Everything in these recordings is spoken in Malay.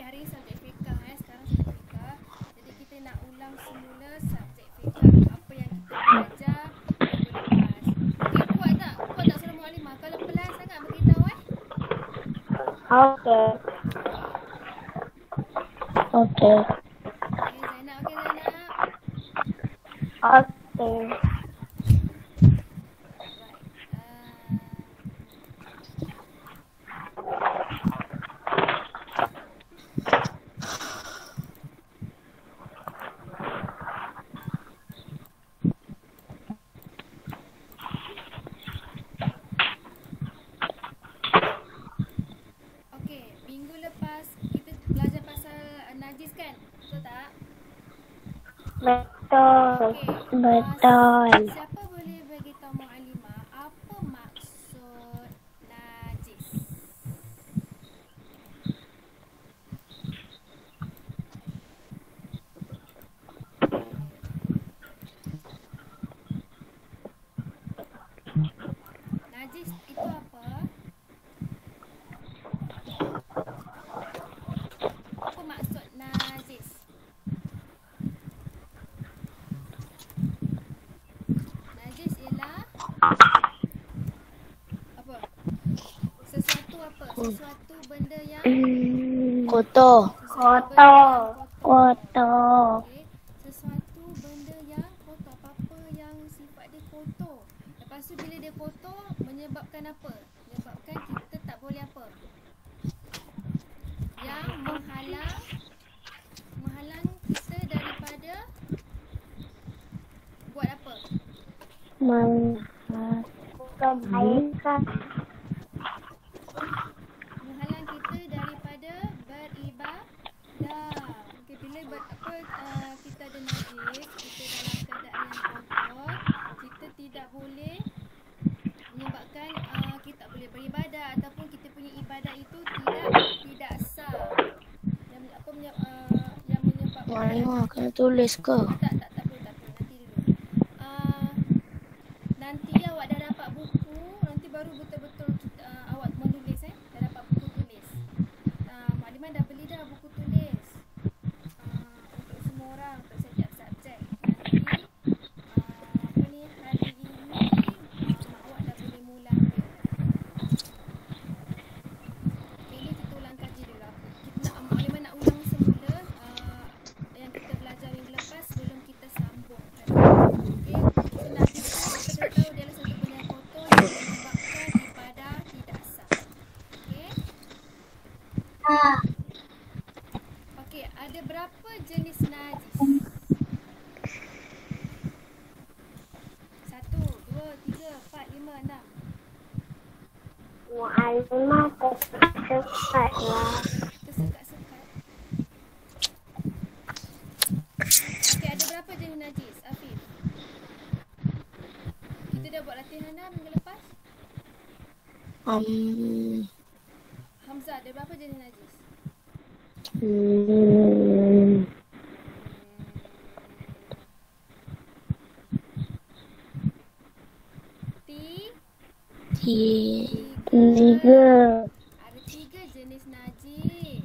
hari subjek fiqah sekarang subjek fiqah. Jadi kita nak ulang semula subjek fiqah. Apa yang kita belajar minggu lepas. Okey, kuat tak? Kuat tak suara Mualimah? Kalau pelan sangat beritahu Okey. Okey. Okey Zainab, okey Zainab. Okey. Minggu lepas kita belajar pasal najis kan? Betul tak? Betul. Betul. Siapa boleh beritahu Mualimah apa maksud najis? Najis itu apa? Apa maksud najis? Najis ialah apa? Sesuatu apa? Sesuatu benda yang Kotor. Kotor. Kotor. Okay. Sesuatu benda yang kotor. Apa-apa yang sifat dia kotor. Lepas tu bila dia kotor menyebabkan apa? Menyebabkan kita tak boleh apa? Yang menghalang kita daripada buat apa? Kebaikan. Menghalang kita daripada beribadah. Okey, bila kita ada najis, kita dalam keadaan yang kotor, kita tidak boleh menyebabkan kita boleh beribadah ataupun kita punya ibadah itu tidak sah. Yang menyebabkan Mana kena tulis ke? tak boleh nanti dulu. Nanti awak dah dapat buku, nanti baru betul-betul awak menulis dah dapat buku tulis. Mualimah dah beli dah buku tulis. Untuk semua orang, untuk setiap subjek. Nanti hari ini awak dah boleh mula ambil. Ini kita ulang kaji dulu. Mualimah nak ulang semula yang kita belajar minggu lepas sebelum kita sambung. Okey, so najis kita dah tahu dia adalah satu benda yang kotor yang menyebabkan ibadah tidak sah. Okey. Okey, ada berapa jenis najis? 1, 2, 3, 4, 5, 6. Mualimah tersekat lah. Tersekat-sekat. Okey, ada berapa jenis najis, Afif? Kita dah buat latihan dah minggu lepas. Hamzah, ada berapa jenis najis? Tiga. Ada 3 jenis najis.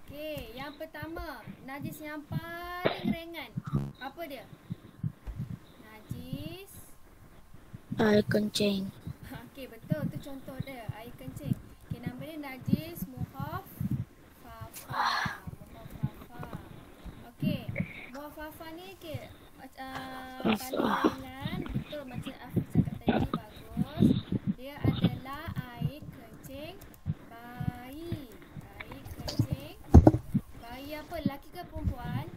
Okey, yang pertama, najis yang paling ringan. Apa dia? Najis Air kencing. Okey, betul. Tu contoh dia, air kencing. Okey, nama dia najis mukhaffafa. Okey, mukhaffafa ni paling ringan. Betul macam Afif cakap tadi, bagus. Dia adalah air kencing bayi. Air kencing bayi apa? Lelaki ke perempuan?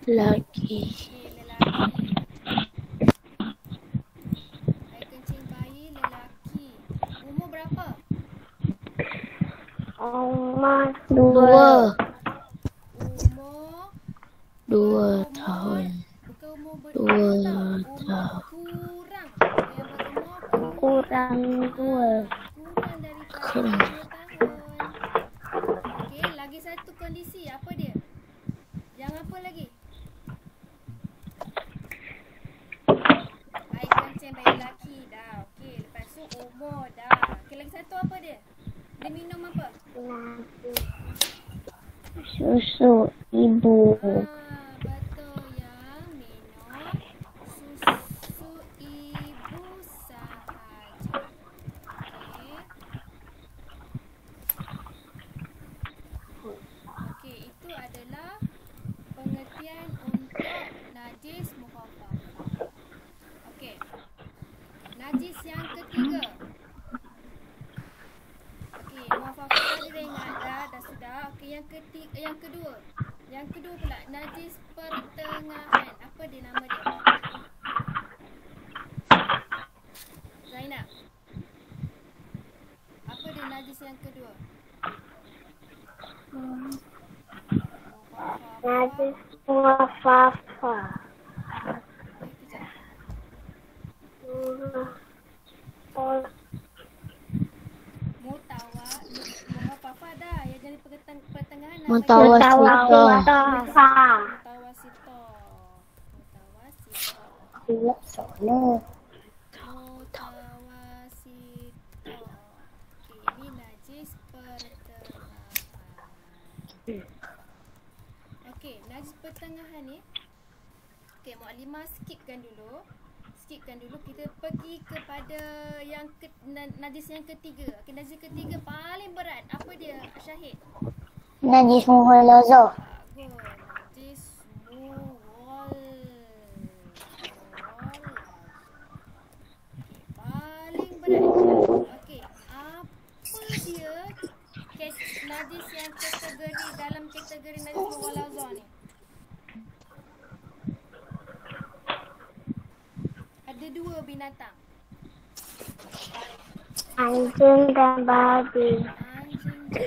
Lelaki. Okey, lelaki. Air kencing bayi lelaki. Umur berapa? Umur 2. Umur 2 tahun. Bukan umur 2 tahun. tahun. Kurang. Yang berumur Kurang 2. kurang daripada Kurang. 2 tahun. Okey, lagi satu kondisi. Apa dia? Yang apa lagi? Air kencing bayi lelaki dah. Okey, lepas tu umur dah. Okey, lagi satu apa dia? Dia minum apa? Susu ibu. Betul ya. Minum susu ibu sahaja. Okey. Okey, itu adalah pengertian untuk najis mukhaffafah. Okey. Najis yang ketiga. Okey, mukhaffafah tadi dah ingat dah sudah. Okey, yang kedua. Yang kedua pula najis pertengahan. Apa dia nama dia? Zainab. Apa dia najis yang kedua? Najis mukhaffafah. Kejap. Mukhaffafah dah. Yang jadi pertengahan nama Mutawasitah. Mutawasitah. Okey, ini najis pertengahan. Okey, najis pertengahan ni. Okey, Mukadimah skipkan dulu. Kita pergi kepada yang najis yang ketiga. Okey, najis ketiga paling berat. Apa dia, Syahid? Najis mughalazah. Bagus. Najis paling berat. Okey, apa dia najis yang kategori dalam kategori najis mughalazah ni? Ada dua binatang. Anjing dan babi. Anjing dan babi.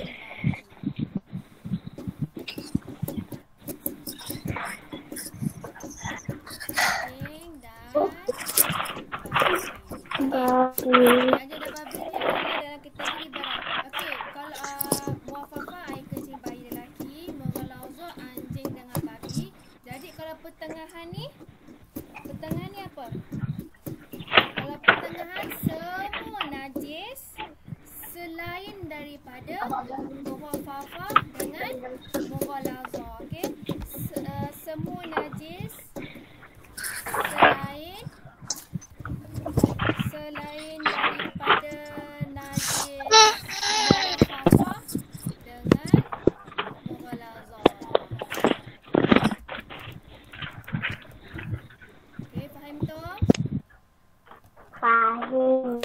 Babi. Anjing dan babi ni adalah dalam kategori berat. Okey, kalau mukhaffafah air kencing bayi lelaki, mughalazah anjing dengan babi. Jadi kalau pertengahan ni apa? Kalau pertengahan semua najis selain daripada mukhaffafah dengan mughalazah. Okey, semua najis selain daripada najis mukhaffafah dengan mughalazah. Okey, faham tu? Fahim.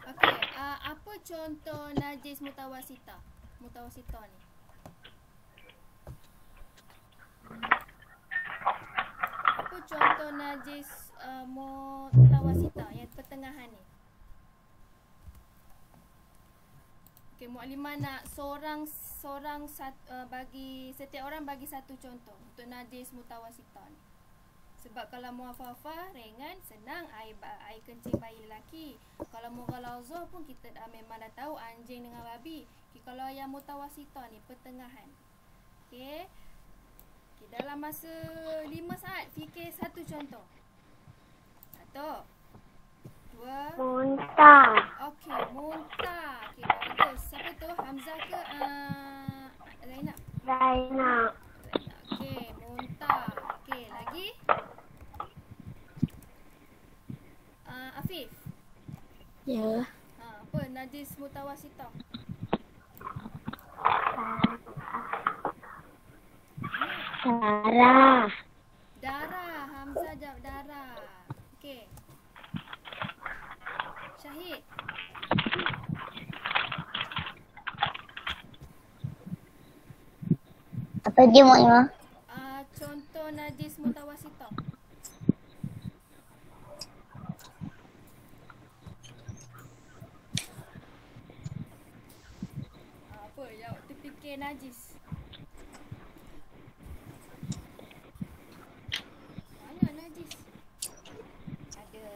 Okey, apa contoh najis mutawasitah? Mutawasitah ni. Apa contoh najis mutawasitah yang pertengahan ni? Okey, Mukadimah nak bagi setiap orang bagi satu contoh untuk najis mutawasitah ni. Sebab kalau mukhaffafah ringan, senang, air kencing bayi lelaki. Kalau mughalazah pun kita memang dah tahu anjing dengan babi. Okay, kalau yang mutawasitah ni pertengahan. Okey. Okay, dalam masa 5 saat fikir satu contoh. 1, 2. Muntah. Okey, muntah. Okey, bagus. Siapa tu? Hamzah ke Zainab? Zainab. Okey, muntah. Okey, lagi? Afif. Ya. Apa najis mutawasitah? Darah. Darah. Hamzah jawab darah. Okey. Syahid. Apa dia Mukadimah? Contoh najis mutawasitah. Apa yang terfikir najis? Mana najis? Ada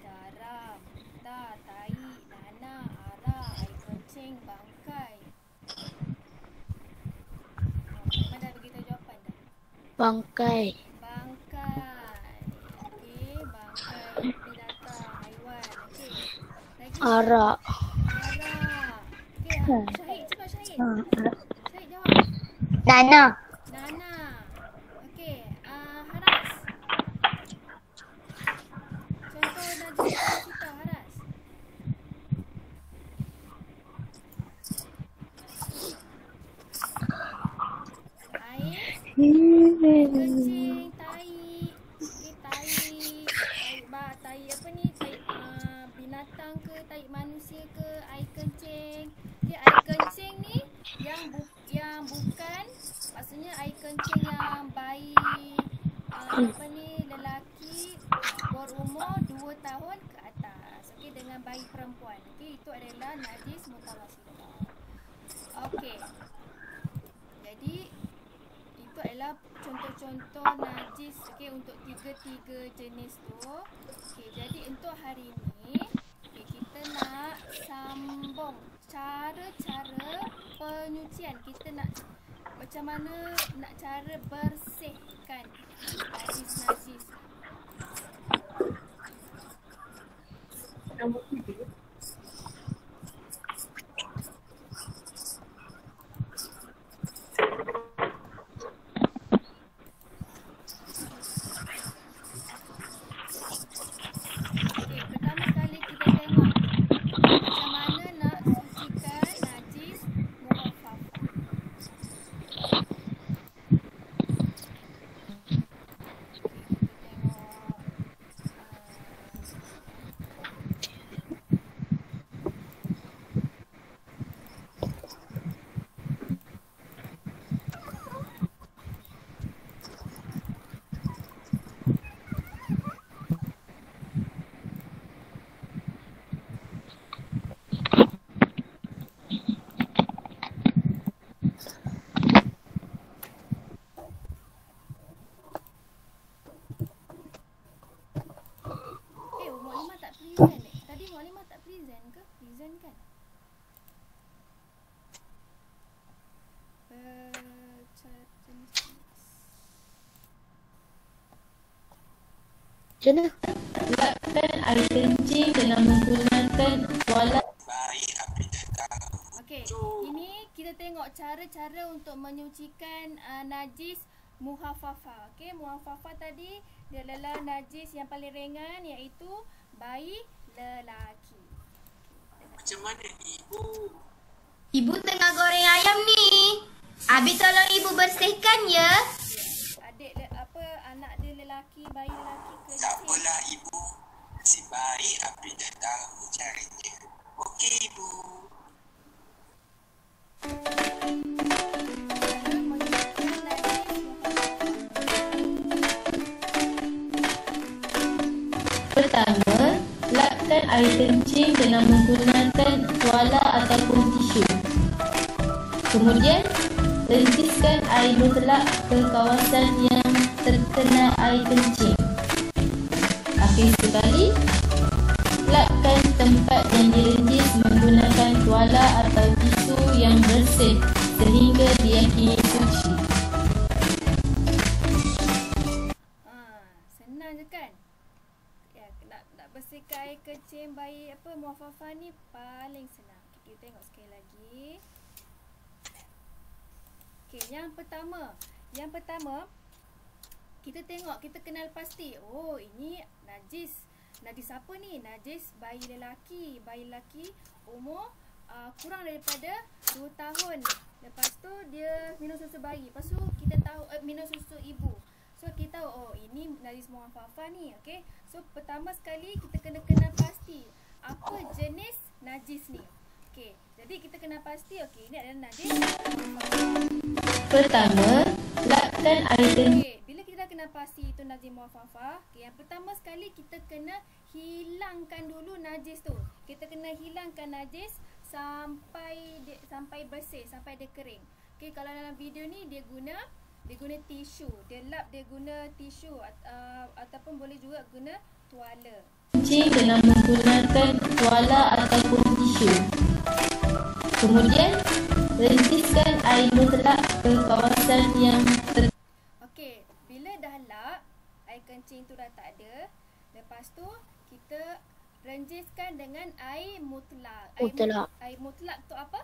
darah, muntah, tai, nanah, arah, air kencing, bangkai. Memang dah beritahu jawapan dah. Bangkai. Bangkai. Okey, bangkai binatang, haiwan. Okey. Lagi? Arak. Arak. Okey, Syahid cepat Syahid. Arak. Syahid jawab. Nana. Nana. Okey, Haras. Contoh najis depan kita Haras. Air, kencing, tai. Okey, tai. Tai apa ni? Tai binatang ke, tai manusia ke, air kencing. Okey, air kencing ni yang bukan, maksudnya air kencing yang bayi apa ni, lelaki berumur 2 tahun ke atas. Okey, dengan bayi perempuan. Okey, itu adalah najis mutawasitah. Okey. Jadi itu adalah contoh-contoh najis, okey, untuk tiga-tiga jenis tu. Okey, jadi untuk hari ni kita nak sambung cara-cara penyucian. Kita nak macam mana nak cara bersihkan najis-najis. Tadi Mualimah tak present ke? Present kan? Macam mana? Letakkan air kencing dengan menggunakan tualet. Okey, ini kita tengok cara-cara untuk menyucikan najis muhafafah. Okey, muhafafah tadi dia adalah najis yang paling ringan, iaitu bayi lelaki. Macam mana ibu? Ibu tengah goreng ayam ni. Abi tolong ibu bersihkan ya. Adik anak dia lelaki, bayi lelaki kecil. Tak apalah ibu. Si baik Abi dah tahu caranya. Okey ibu. Pertama, lapkan air kencing dengan menggunakan tuala ataupun tisu. Kemudian, rentiskan air mutlak ke kawasan yang terkena air kencing. Akhir sekali, lapkan tempat yang direntis menggunakan tuala atau tisu yang bersih sehingga diyakini suci. Senang je kan? Ya, nak bersihkan air kencing bayi muhafafah ni paling senang. Kita tengok sekali lagi. Okey, yang pertama kita tengok, kita kenal pasti. Oh, ini najis apa ni? Najis bayi lelaki umur kurang daripada 2 tahun. Lepas tu dia minum susu bayi. Lepas tu kita tahu minum susu ibu. So kita tahu, oh ini najis muhafafah ni. Okey. So pertama sekali kita kena kenal pasti apa jenis najis ni. Okey. Jadi kita kena pasti, okey, ini adalah najis muhafafah. Pertama, lapkan air kencing. Okey, bila kita dah kena pasti itu najis muhafafah, okey, yang pertama sekali kita kena hilangkan dulu najis tu. Kita kena hilangkan najis sampai bersih, sampai dia kering. Okey, kalau dalam video ni dia guna tisu. Dia lap, dia guna tisu ataupun boleh juga guna tuala. Kencing dengan menggunakan tuala ataupun tisu. Kemudian, rentiskan air mutlak ke kawasan yang Okey, bila dah lap, air kencing tu dah tak ada. Lepas tu kita Renjiskan dengan air mutlak. Mutlak. Air mutlak tu apa?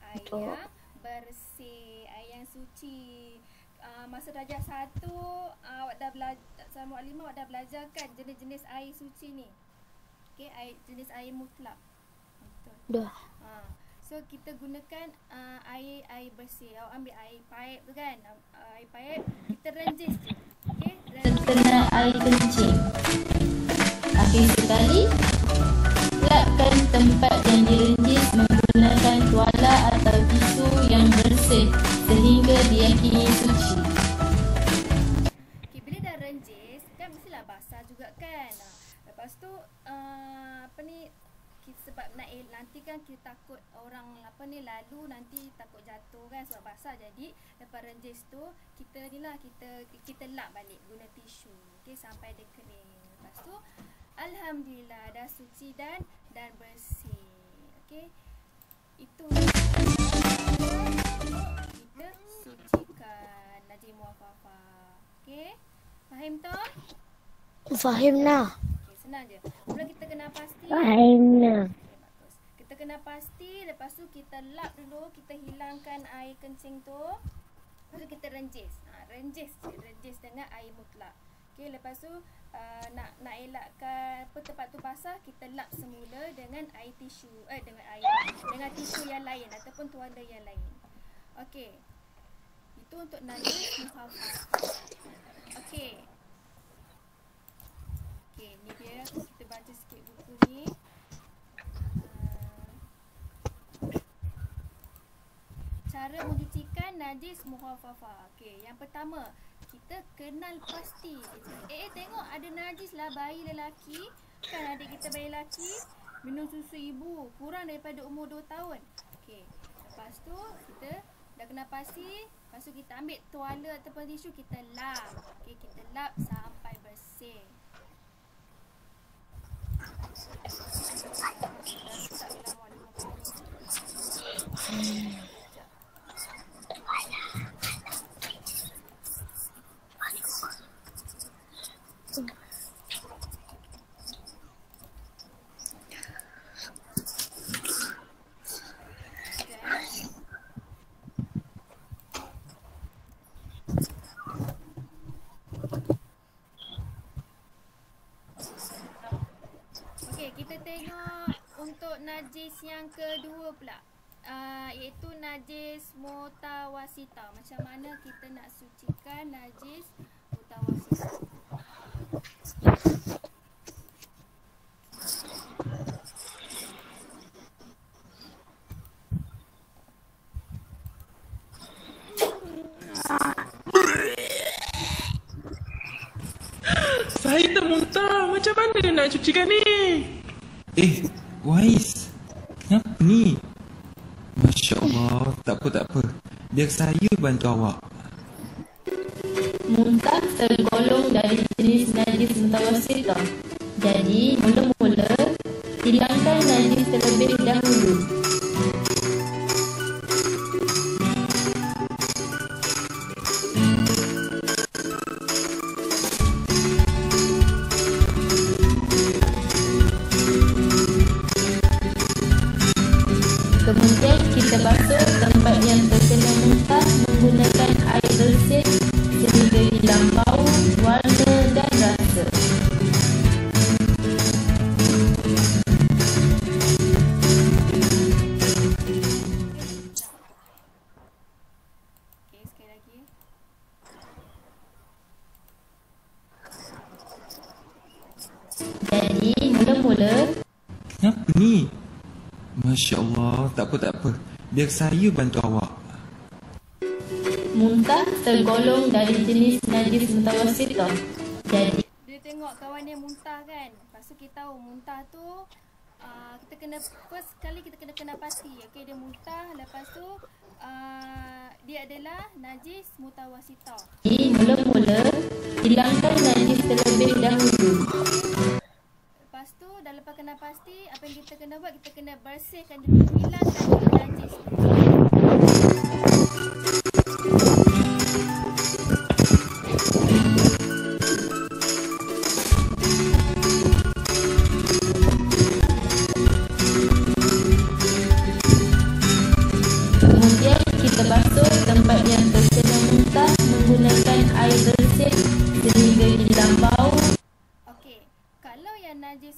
Air Betul. yang bersih, air yang suci. Masa darjah 1 awak dah belajar, sama Muallimah awak dah belajar kan jenis-jenis air suci ni. Okey, jenis air mutlak. Betul. Dah. So kita gunakan air bersih. Awak ambil air paip tu kan. Air paip kita renjis je. Okey, Terkena air kencing. Akhir sekali, lapkan tempat yang direnjis menggunakan tuala atau tisu yang bersih sehingga diyakini suci. Okay, bila dah renjis kan mestilah basah juga kan. Lepas tu sebab nanti kan kita takut orang lalu nanti takut jatuh kan sebab basah. Jadi lepas renjis tu kita lap balik guna tisu. Okey, sampai dia kering. Lepas tu alhamdulillah dah suci dan bersih. Okey. Itu kita sucikan Najis Muaffafah. Okey. Faham tak? Fahim nah. Okey, senang je. Mula kita kena pasti. Fahim nah. Okey, bagus. Kita kena pasti, lepas tu kita lap dulu, kita hilangkan air kencing tu. Lepas tu kita renjis. Renjis dengan air mutlak. Okey, lepas tu nak elakkan tempat tu basah, kita lap semula dengan air tisu, dengan tisu yang lain ataupun tuala yang lain. Okey. Itu untuk najis muaffafah. Okey. Okey, ni dia kita baca sikit buku ni. Cara mencucikan najis muaffafah. Okey, yang pertama, kita kenal pasti. Tengok ada najis lah bayi lelaki. Kan adik kita bayi lelaki minum susu ibu kurang daripada umur 2 tahun. Okey. Lepas tu kita dah kenal pasti. Lepas tu kita ambil tuala ataupun tisu, kita lap. Okey, kita lap sampai bersih. Kita tengok untuk najis yang kedua pula, iaitu najis mutawasita. Macam mana kita nak sucikan najis mutawasita? Saya termuntah. Macam mana nak cucikan ni? Wais, kenapa ni? Masya Allah, tak apa. Biar saya bantu awak. Muntah tergolong dari jenis najis mutawasitah. Jadi, mula-mula hilangkan najis terlebih dahulu. Kemudian kita basuh tempat yang terkena muntah menggunakan air bersih sehingga hilang bau, warna dan rasa. Okey, sekali lagi. Jadi, mula-mula Kenapa ni? Masya Allah, tak apa. Biar saya bantu awak. muntah tergolong dari jenis najis mutawasitah. Jadi, Dia tengok kawan dia muntah kan. Lepas tu kita tahu muntah tu kita kena first kali kita kena pasti. Okey, dia muntah, lepas tu dia adalah najis mutawasitah. mula-mula hilangkan najis terlebih dahulu. Lepas tu dah lepas kena pasti, apa yang kita kena buat, kita kena bersihkan dulu, hilangkan dulu najis.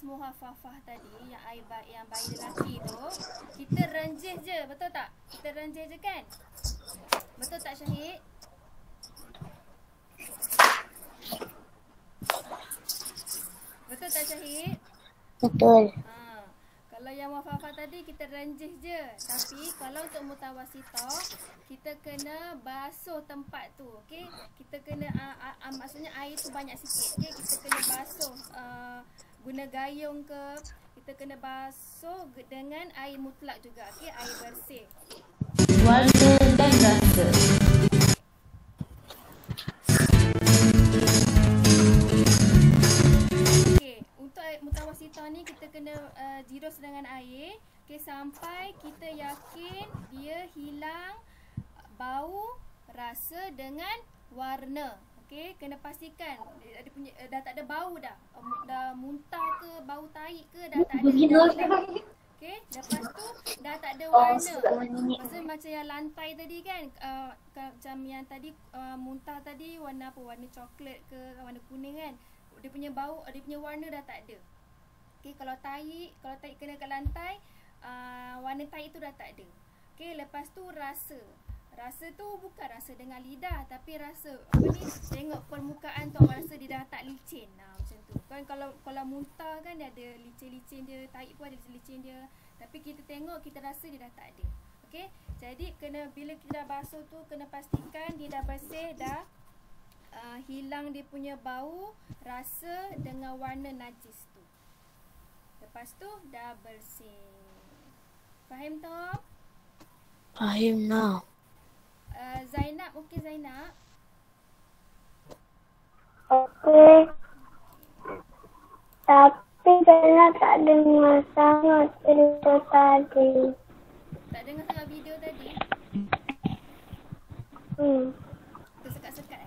muhafafah tadi, yang bayi lelaki tu, kita renjih je, betul tak? Kita renjih je kan? Betul tak Syahid? Betul tak Syahid? Betul. Kalau yang muhafafah tadi kita renjih je. Tapi kalau untuk mutawasithah, kita kena basuh tempat tu. Okey, kita kena maksudnya air tu banyak sikit. Okey, kita kena basuh guna gayung ke, kita kena basuh dengan air mutlak juga. Okey, air bersih. Warna dan rasa. Mutawasithah ni kita kena jirus dengan air, okay, sampai kita yakin dia hilang bau, rasa dengan warna. Okey, kena pastikan dia punya dah tak ada bau dah. Dah muntah ke, bau tahi ke, dah tak ada. Okey, lepas tu dah tak ada warna. Maksudnya macam yang lantai tadi kan, macam yang tadi muntah tadi warna apa? Warna coklat ke, warna kuning kan. Dia punya bau, dia punya warna dah tak ada. Okey, kalau tahi kena kat lantai, warna tahi tu dah tak ada. Okey, lepas tu rasa. Rasa tu bukan rasa dengan lidah, tapi rasa apa ni, tengok permukaan tu, rasa dia dah tak licin. Macam tu. Kan kalau muntah kan dia ada licin-licin dia, tahi pun ada licin dia. Tapi kita tengok, kita rasa dia dah tak ada. Okey, jadi bila kita dah basuh tu, kena pastikan dia dah bersih, dah hilang dia punya bau, rasa dengan warna najis tu. Lepas tu dah bersih. Faham Tom? Fahim now. Zainab, okey Zainab? Okey. Tapi Zainab tak dengar sangat cerita tadi. Tak dengar sangat video tadi? Tersekat-sekat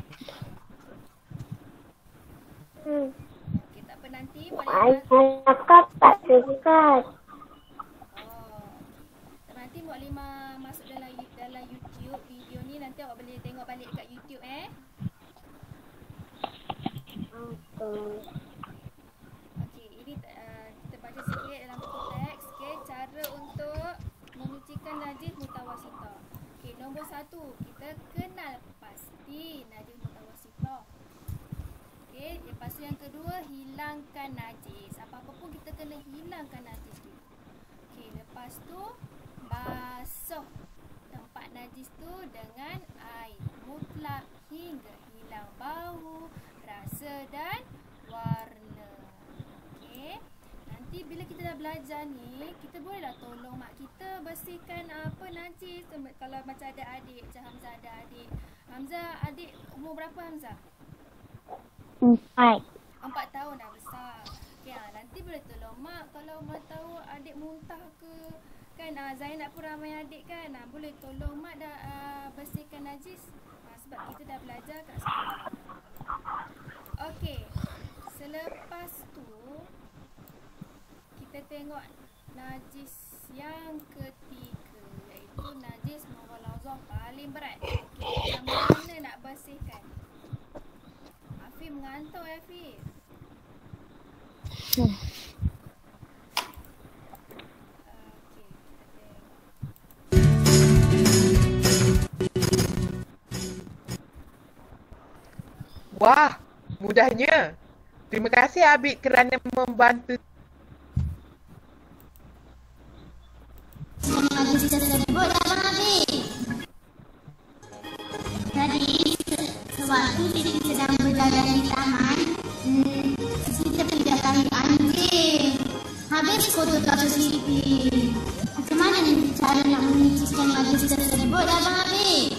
Okey, tak apa, nanti Cakap tak dekat. Nanti Muklimah masuk dalam YouTube video ni, nanti awak boleh tengok balik kat YouTube Okey, ini kita baca sikit dalam buku teks. Okey, cara untuk menyucikan najis mutawasithah. Okey, nombor 1, kita kenal pasti najis mutawasithah. Okey, lepas tu yang kedua, hilangkan najis. Apa-apa pun kita kena hilangkan najis tu. Okey, lepas tu basuh tempat najis tu dengan air mutlak hingga hilang bau, rasa dan warna. Okey, nanti bila kita dah belajar ni, kita bolehlah tolong mak kita bersihkan apa najis. Kalau macam ada adik, macam Hamzah ada adik. Hamzah, adik umur berapa Hamzah? 4 tahun dah besar. Okay, nanti boleh tolong mak kalau mak tahu adik muntah ke kan. Zainab pun ramai adik kan. Boleh tolong mak dah bersihkan najis. Sebab kita dah belajar kat sekolah. Okey, selepas tu kita tengok najis yang ketiga, iaitu najis mughalazah, paling berat. Macam mana nak bersihkan? Afif mengantuk Afif. Wah, mudahnya. Terima kasih Abid kerana membantu. Najis tersebut Abang Abid. Tadi sewaktu kita sedang berjalan di taman, kita pindahkan anjing. Habis kotor kasut sipit. Macam mana cara nak menyucikan najis tersebut Abang Abid?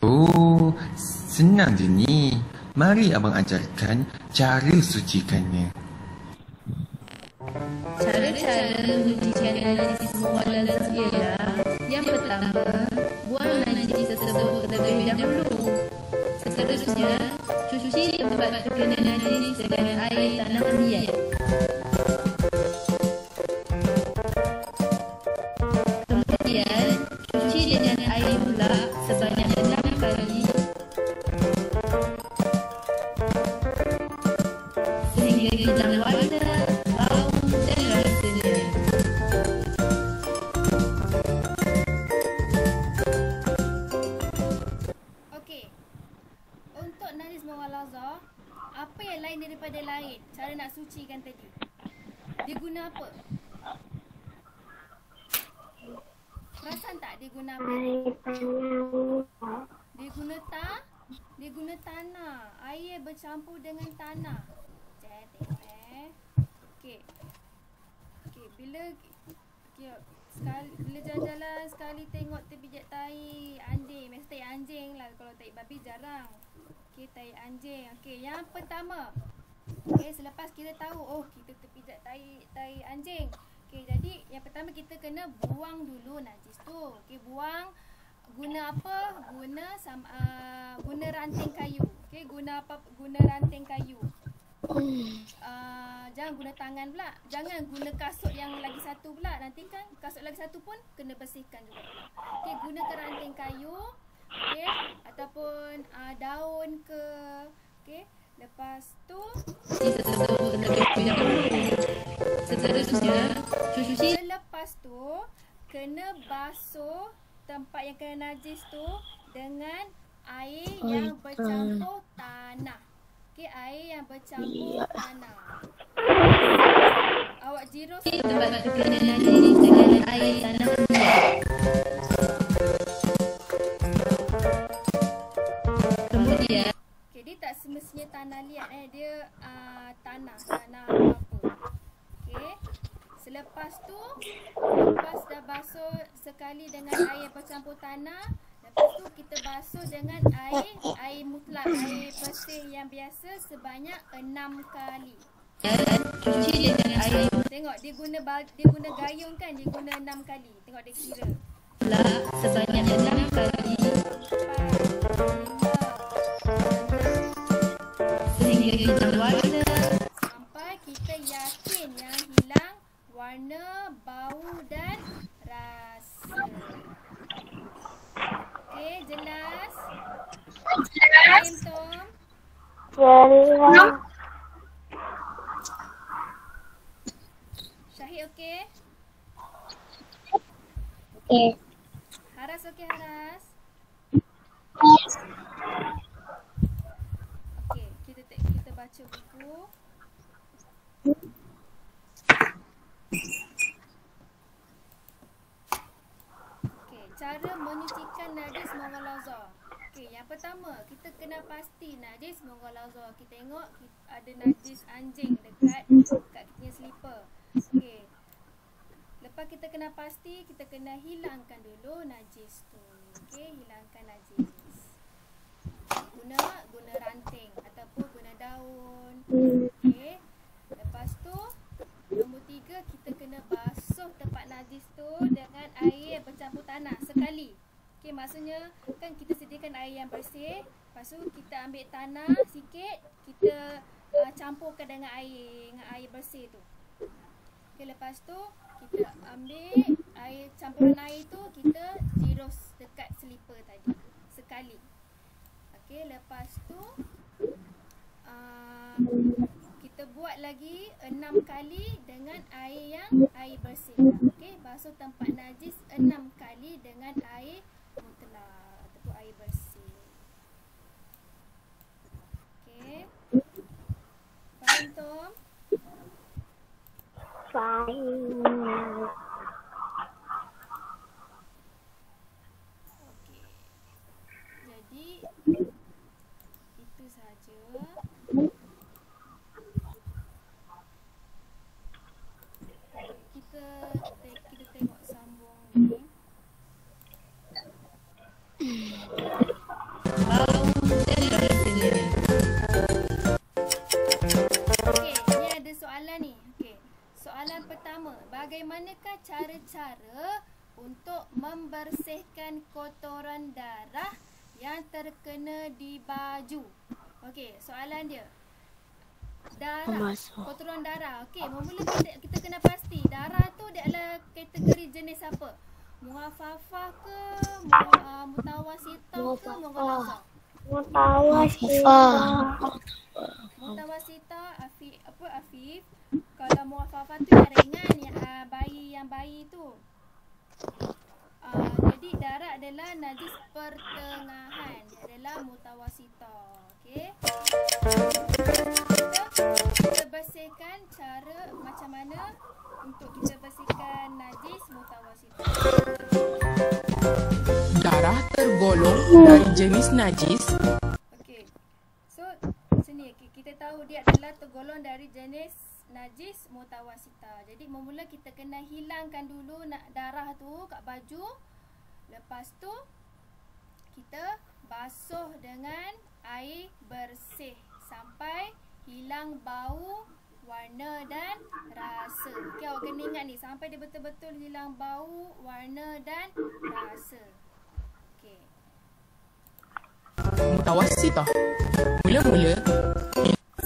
Oh, senang je ni. Mari abang ajarkan cara sucikannya. Cara-cara mencucikan najis mughalazah ialah: yang pertama, buang najis tersebut terlebih dahulu. Seterusnya, cuci tempat terkena najis dengan air tanah liat. Kemudian, cuci dengan air pula sebanyak 6 kali sehingga hilang najis mughalazah, apa yang lain daripada lain? Cara nak sucikan tadi. Dia guna apa? Perasan tak dia guna apa? Air tanah. Dia guna tanah. Air bercampur dengan tanah. Tengok Okey. Bila jalan-jalan sekali tengok terpijak tai anjing. Mesti tai anjing lah. Kalau tai babi jarang. Okey, tai anjing. Okey, yang pertama. Okey, selepas kita tahu kita terpijak tai anjing. Okey, jadi yang pertama kita kena buang dulu najis tu. Okey, buang. Guna apa? Guna ranting kayu. Okey, guna ranting kayu. Jangan guna tangan pula. Jangan guna kasut yang lagi satu pula. Nanti kan kasut lagi satu pun kena bersihkan juga. Okey, gunakan ranting kayu. Okey, ataupun daun ke. Okey, lepas tu Seterusnya, cuci. Selepas tu kena basuh tempat yang kena najis tu dengan air yang bercampur tanah. Okey, air yang bercampur tanah. Awak jirus Tempat terkena najis dengan air tanah hujan. Kemudian, okey, dia tak semestinya tanah liat dia tanah apa. Okey. Lepas dah basuh sekali dengan air bercampur tanah, lepas tu kita basuh dengan air mutlak, air bersih yang biasa sebanyak 6 kali. cuci dengan air Tengok dia guna gayung kan, dia guna 6 kali. Tengok dia kira. pula sebanyak 6 kali 4, 5, sehingga hilang warna. sampai kita yakin yang hilang warna, bau dan rasa. Okey, jelas? Faham, Tom? Jelas. Syahid okey? Okey. Haras okey, Haras? Okey, kita baca buku. Okey, cara menyucikan najis mughalazah. Okey, yang pertama, kita kena pasti najis mughalazah. Kita tengok ada najis anjing dekat kita punya slipper. Okey. Lepas kita kena pasti, kita kena hilangkan dulu najis tu. Okey, hilangkan najis. Guna ranting ataupun guna daun. Okey. Lepas tu nombor 3, kita kena basuh tempat najis tu dengan air bercampur tanah sekali. Okey, maksudnya kan kita sediakan air yang bersih, lepas tu kita ambil tanah sikit, kita campurkan dengan air bersih tu. Okey, lepas tu kita ambil campuran air tu, kita jirus dekat slipper tadi sekali. Okey, lepas tu kita buat lagi 6 kali dengan air bersih. Okey, basuh tempat najis 6 kali dengan air mutlak ataupun air bersih. Okey. Faham, Tom? Faham. Okey. Jadi itu sahaja. Kita tengok sambung ni. Okey, ni ada soalan ni. Okey. Soalan pertama, bagaimanakah cara-cara untuk membersihkan kotoran darah yang terkena di baju? Okey, soalan dia. Darah, kotoran darah. Okey, mula kita kena pasti darah tu dia adalah kategori jenis apa? Muhafafah ke, mutawasitah ke, mughalazah? Mutawasitah, afif. Kalau muhafafah tu yang ringan, yang bayi tu. Jadi darah adalah najis pertengahan. Dia adalah mutawasitah. Okey. Kita bersihkan cara macam mana untuk kita bersihkan najis mutawasitah. Darah tergolong dari jenis najis. Okey. So, sini kita tahu dia adalah tergolong dari jenis najis mutawasitah. Jadi mula kita kena hilangkan dulu darah tu kat baju. Lepas tu kita basuh dengan air bersih sampai hilang bau, warna dan rasa. Okey, awak kena ingat ni sampai dia betul-betul hilang bau, warna dan rasa. Okey. Mutawasitah. Mula-mula.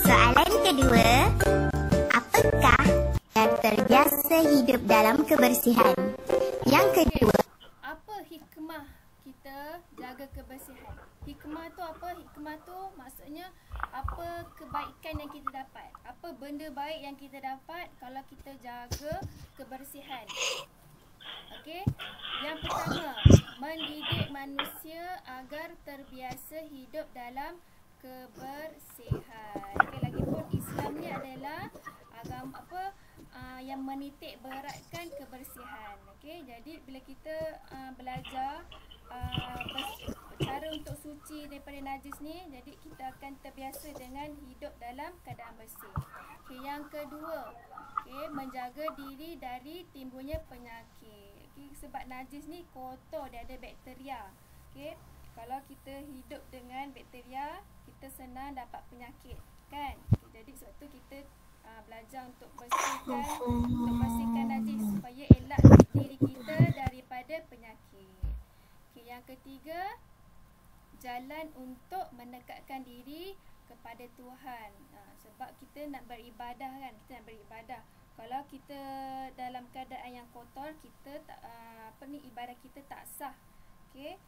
Soalan kedua, apakah yang terbiasa hidup dalam kebersihan? Yang kedua, apa hikmah kita jaga kebersihan? Hikmah tu apa? Hikmah tu maksudnya apa kebaikan yang kita dapat? Apa benda baik yang kita dapat kalau kita jaga kebersihan? Okey. Yang pertama, mendidik manusia agar terbiasa hidup dalam kebersihan. Okey, lagipun Islam ni adalah agama yang menitik beratkan kebersihan. Okey, jadi bila kita belajar cara untuk suci daripada najis ni, jadi kita akan terbiasa dengan hidup dalam keadaan bersih. Okey, yang kedua, okey, menjaga diri dari timbulnya penyakit. Okey, sebab najis ni kotor, dia ada bakteria. Okey, kalau kita hidup dengan bakteria, kita senang dapat penyakit, kan? Okay, jadi sebab tu kita belajar untuk bersihkan najis supaya elak diri kita daripada penyakit. Okay, yang ketiga, jalan untuk mendekatkan diri kepada Tuhan. Sebab kita nak beribadah, kan? Kita nak beribadah. Kalau kita dalam keadaan yang kotor, kita tak ibadah kita tak sah. Okey.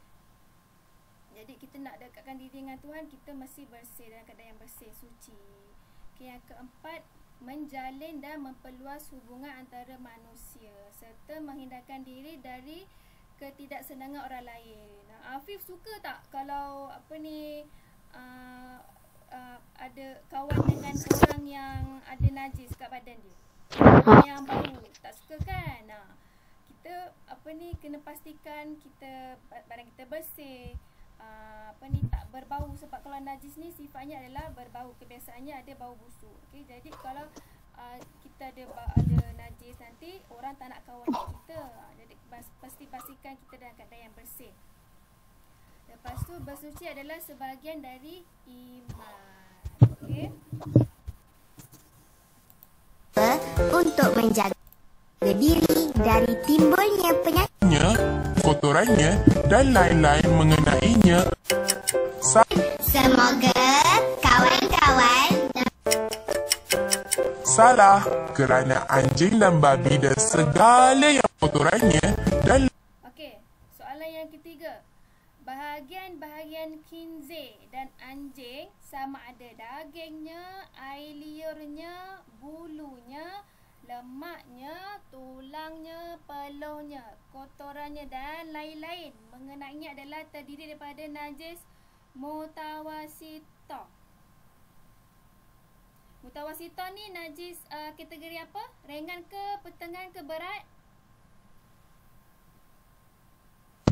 Jadi kita nak dekatkan diri dengan Tuhan, kita mesti bersih dalam keadaan yang bersih, suci. Okay, yang keempat, menjalin dan memperluas hubungan antara manusia serta menghindarkan diri dari ketidaksenangan orang lain. Afif suka tak kalau ada kawan dengan orang yang ada najis kat badan dia? Yang bau, tak suka kan? Kita kena pastikan kita badan kita bersih. Tak berbau, sebab kalau najis ni sifatnya adalah berbau, kebiasaannya ada bau busuk. Okey, jadi kalau kita ada najis, nanti orang tak nak kawan dengan kita. Jadi pastikan kita dalam keadaan yang bersih. Lepas tu, bersuci adalah sebahagian dari iman. Okey, untuk menjaga diri dari timbulnya penyakit, kotorannya dan lain-lain mengenainya. Semoga kawan-kawan Salah kerana anjing dan babi dan segala yang kotorannya dan... Okey, soalan yang ketiga. Bahagian-bahagian khinzir dan anjing sama ada dagingnya, air liurnya, bulunya, lemaknya, tulangnya, peluhnya, kotorannya dan lain-lain mengenainya adalah terdiri daripada najis mutawasitah. Mutawasitah ni najis kategori apa? Ringan ke, pertengahan ke, berat?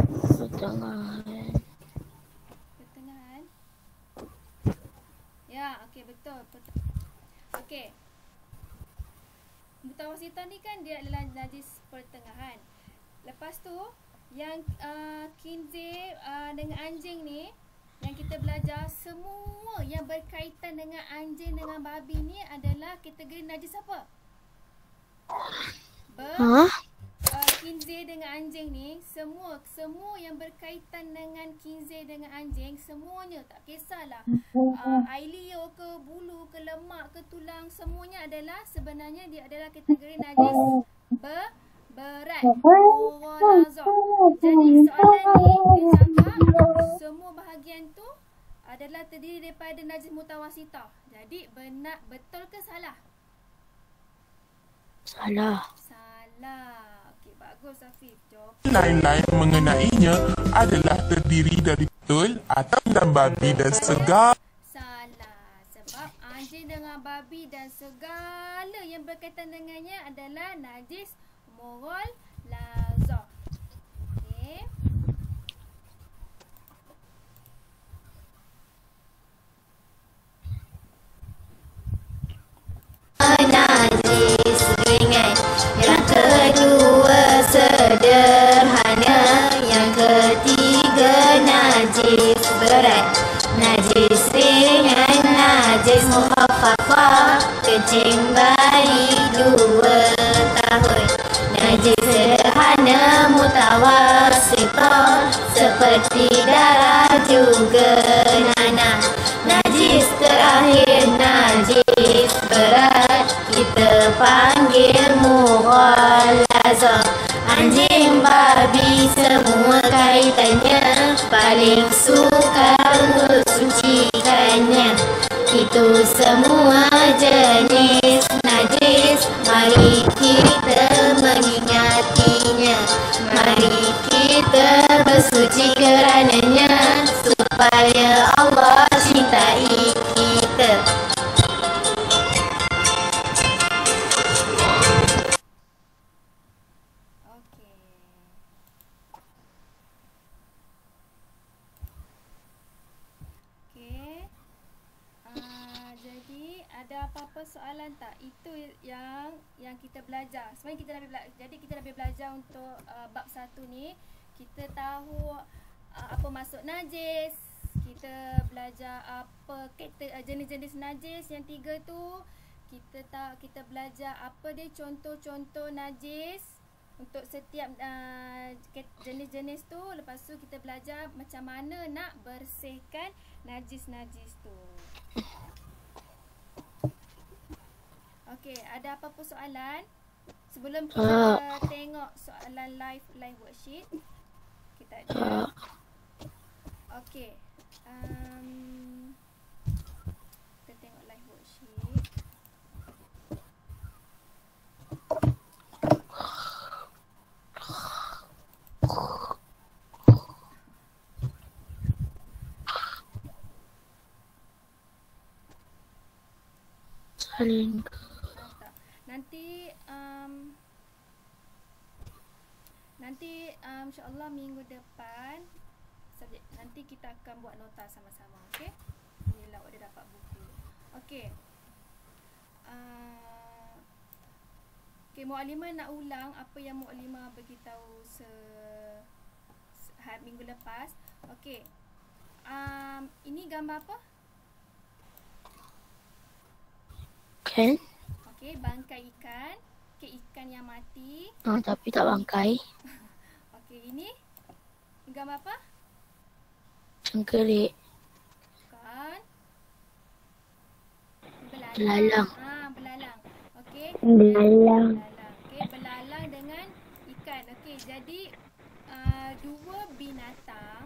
Pertengahan. Pertengahan. Ya, okey, betul. Okey. Mutawasitah ni kan dia adalah najis pertengahan. Lepas tu yang khinzir dengan anjing ni, yang kita belajar, semua yang berkaitan dengan anjing dengan babi ni adalah kategori najis apa? Khinzir dengan anjing ni, semua yang berkaitan dengan khinzir dengan anjing, semuanya, tak kisahlah air liur ke, bulu ke, lemak ke, tulang, semuanya adalah sebenarnya dia adalah kategori najis berat. Jadi soalan ni dia cakap semua bahagian tu adalah terdiri daripada najis mutawasitah. Jadi betul ke salah? Salah. Salah. Okey, bagus Afif. Jawab. lain-lain mengenainya adalah terdiri dari betul atau dan babi dan segala Salah. Sebab anjing dengan babi dan segala yang berkaitan dengannya adalah najis moral lazah. Okey. Najis ringan. Yang kedua sederhana. Yang ketiga najis berat. Najis ringan, najis mukhafafah. Kencing bayi 2 tahun. Najis sederhana mutawassithah. Seperti darah juga nanah. Najis terakhir najis berat, kita panggil mughallazah. Anjing babi semua kaitannya, paling sukar untuk sucikannya. Itu semua jenis najis, mari kita mengingatinya. Mari kita bersuci kerananya, supaya Allah cintai kita. Jadi ada apa-apa soalan tak? Itu yang kita belajar. Sebenarnya kita dah belajar. Jadi kita dah belajar untuk bab 1 ni. Kita tahu apa maksud najis. Kita belajar apa jenis-jenis najis yang 3 tu. Kita belajar apa dia contoh-contoh najis untuk setiap jenis-jenis tu. Lepas tu kita belajar macam mana nak bersihkan najis-najis tu. Okey, ada apa-apa soalan? Sebelum kita tengok soalan live worksheet. Kita ada. Okey. Kita tengok live worksheet. Saling. Nanti insya-Allah minggu depan nanti kita akan buat nota sama-sama, okey? Inilah awak dah dapat buku. Okey. Okey, Muallimah nak ulang apa yang Muallimah beritahu minggu lepas. Okey. Ini gambar apa? Kan? Okey, bangkai ikan. Okey, ikan yang mati. Tapi tak bangkai. Okey, ini gambar apa? Cengkerik. Bukan. Belalang. Belalang. Okey. Belalang. Okey, belalang dengan ikan. Okey, jadi 2 binatang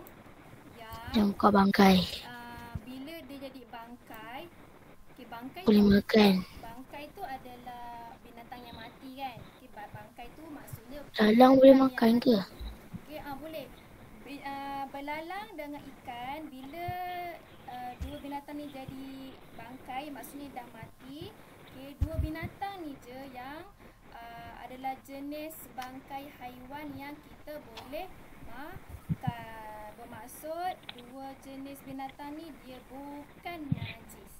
yang kau bangkai. Bila dia jadi bangkai, okey, bangkai boleh makan. Bangkai tu adalah binatang yang mati kan. Okey, bangkai tu maksudnya Belalang boleh makan ke? Okey, boleh. Belalang dengan ikan, bila 2 binatang ni jadi bangkai, maksudnya dah mati. Okey, 2 binatang ni je yang adalah jenis bangkai haiwan yang kita boleh makan. Bermaksud 2 jenis binatang ni dia bukan najis.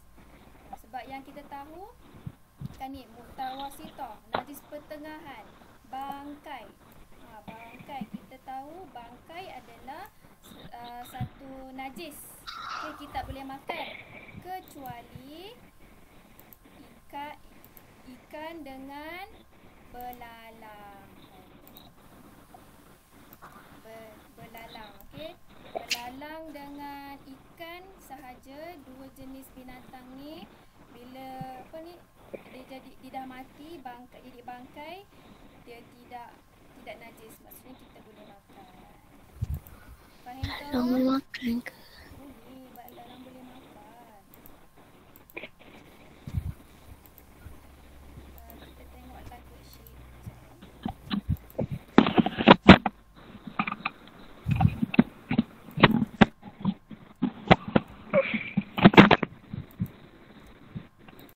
Sebab yang kita tahu kan ni mutawassithah, najis pertengahan, bangkai. Bangkai kita tahu bangkai adalah satu najis. Okey, kita boleh makan kecuali ikan dengan belalang. Belalang, okey. Belalang dengan ikan sahaja, 2 jenis binatang ni bila dia dah mati, jadi bangkai, dia tidak najis. Maksudnya kita boleh makan. Faham tak? Boleh makan ke?